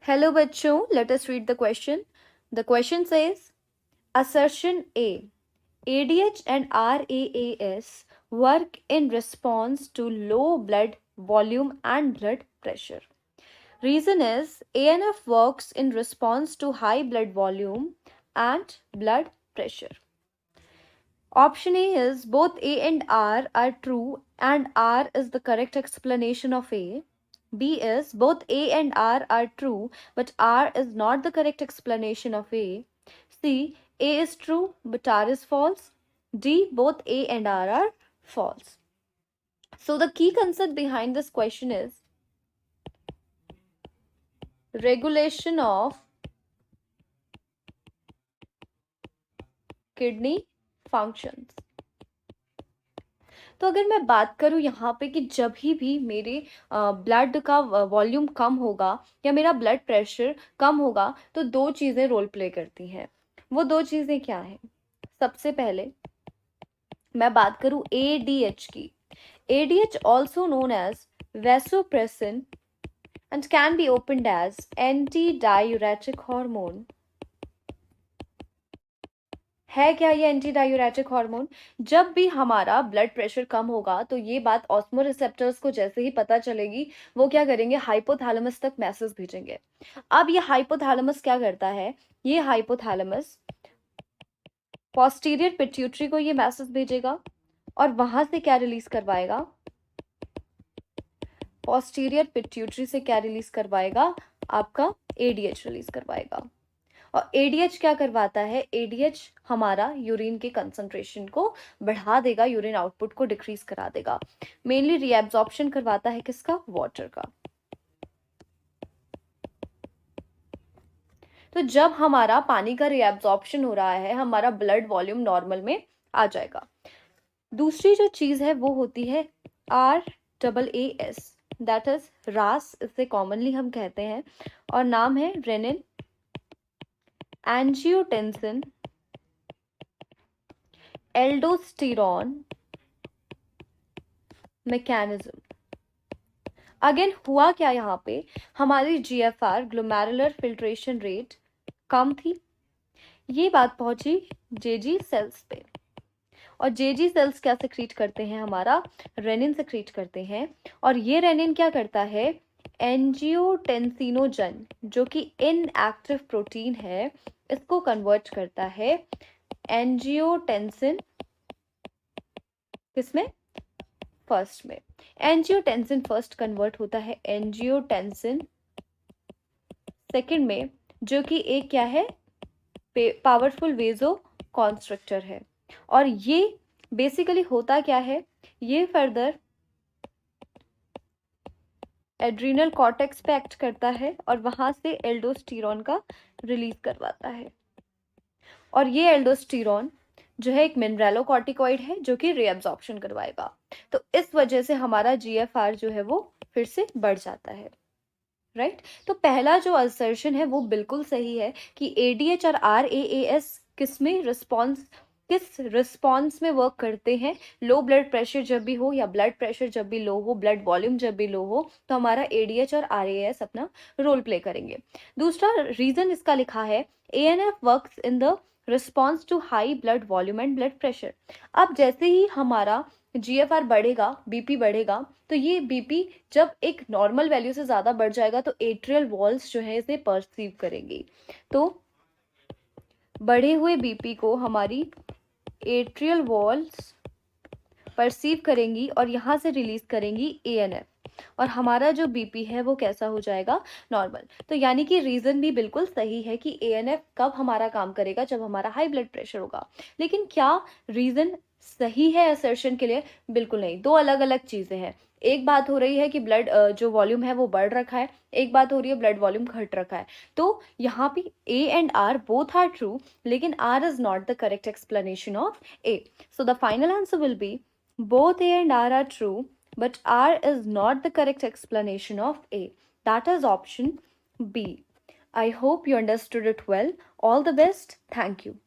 Hello बच्चों, let us read the question. The question says, assertion A. ADH and RAAS work in response to low blood volume and blood pressure. Reason is ANF works in response to high blood volume and blood pressure. Option A is both A and R are true and R is the correct explanation of A. B is both A and R are true but R is not the correct explanation of A. C. A is true but R is false. D. Both A and R are false. So the key concept behind this question is regulation of kidney functions. तो अगर मैं बात करूँ यहाँ पे कि जब भी मेरे ब्लड का वॉल्यूम कम होगा या मेरा ब्लड प्रेशर कम होगा तो दो चीज़ें रोल प्ले करती हैं। वो दो चीज़ें क्या हैं? सबसे पहले मैं बात करूँ ADH की। ADH also known as vasopressin and can be opened as antidiuretic hormone. है क्या ये एंटी डायूरेटिक हार्मोन? जब भी हमारा ब्लड प्रेशर कम होगा तो ये बात ऑस्मो रिसेप्टर्स को जैसे ही पता चलेगी वो क्या करेंगे, हाइपोथैलेमस तक मैसेज भेजेंगे। अब ये हाइपोथैलेमस क्या करता है, ये हाइपोथैलेमस पोस्टीरियर पिट्यूटरी को ये मैसेज भेजेगा और वहां से क्या रिलीज करवाएगा, पोस्टीरियर पिट्यूटरी से क्या रिलीज करवाएगा, आपका एडीएच रिलीज करवाएगा। और एडीएच क्या करवाता है, एडीएच हमारा यूरिन के कंसंट्रेशन को बढ़ा देगा, यूरिन आउटपुट को डिक्रीज करा देगा। मेनली रीएब्जॉर्प्शन करवाता है किसका, वाटर का। तो जब हमारा पानी का रीएब्जॉर्प्शन हो रहा है हमारा ब्लड वॉल्यूम नॉर्मल में आ जाएगा। दूसरी जो चीज है वो होती है RAAS, दैट इज रास, इसे कॉमनली हम कहते हैं, और नाम है renin angiotensin aldosterone mechanism. Again हुआ क्या यहाँ पे, हमारी GFR ग्लोमेरुलर फिल्ट्रेशन रेट कम थी, ये बात पहुंची जेजी सेल्स पे, और जेजी सेल्स क्या सिक्रीट करते हैं, हमारा रेनिन सिक्रीट करते हैं, और ये रेनिन क्या करता है, एंजियोटेंसिनोजन जो कि इनएक्टिव प्रोटीन है इसको कन्वर्ट करता है एंजियोटेंसिन, किसमें, फर्स्ट में। एंजियोटेंसिन फर्स्ट कन्वर्ट होता है एंजियोटेंसिन सेकंड में, जो कि एक क्या है, पावरफुल वेजो कॉन्स्ट्रक्टर है। और ये बेसिकली होता क्या है, ये फर्दर एड्रीनल कॉर्टेक्स पे एक्ट करता है और वहां से एल्डोस्टेरॉन का रिलीज करवाता है। और ये एल्डोस्टेरॉन जो है एक मिनरलोकॉर्टिकॉइड है जो कि रीअब्जॉर्प्शन करवाएगा। तो इस वजह से हमारा GFR जो है वो फिर से बढ़ जाता है, राइट। तो पहला जो असर्शन है वो बिल्कुल सही है कि ADH और RAAS किस रिस्पॉन्स में वर्क करते हैं। लो ब्लड प्रेशर जब भी हो या ब्लड प्रेशर जब भी लो हो, ब्लड वॉल्यूम जब भी लो हो, तो हमारा ADH और RAAS अपना रोल प्ले करेंगे। दूसरा रीजन इसका लिखा है ANF works in the response to high blood volume and blood pressure. अब जैसे ही हमारा GFR बढ़ेगा, BP बढ़ेगा, तो ये BP जब एक नॉर्मल वैल्यू से ज़्यादा बढ़ जाएगा तो एट्रियल वॉल्स जो है इसे परसीव करेंगी। तो बढ़े हुए BP को हमारी एट्रियल वॉल्स परसीव करेंगी और यहाँ से रिलीज करेंगी ANF, और हमारा जो BP है वो कैसा हो जाएगा, नॉर्मल। तो यानी कि रीजन भी बिल्कुल सही है कि ANF कब हमारा काम करेगा, जब हमारा हाई ब्लड प्रेशर होगा। लेकिन क्या रीजन सही है असर्शन के लिए? बिल्कुल नहीं, दो अलग अलग चीजें हैं। एक बात हो रही है कि ब्लड जो वॉल्यूम है वो बढ़ रखा है, एक बात हो रही है ब्लड वॉल्यूम घट रखा है। तो यहाँ पे A and R both are true, लेकिन R is not the correct explanation of A. So the final answer will be both A and R are true, but R is not the correct explanation of A. That is option B. I hope you understood it well. All the best. Thank you.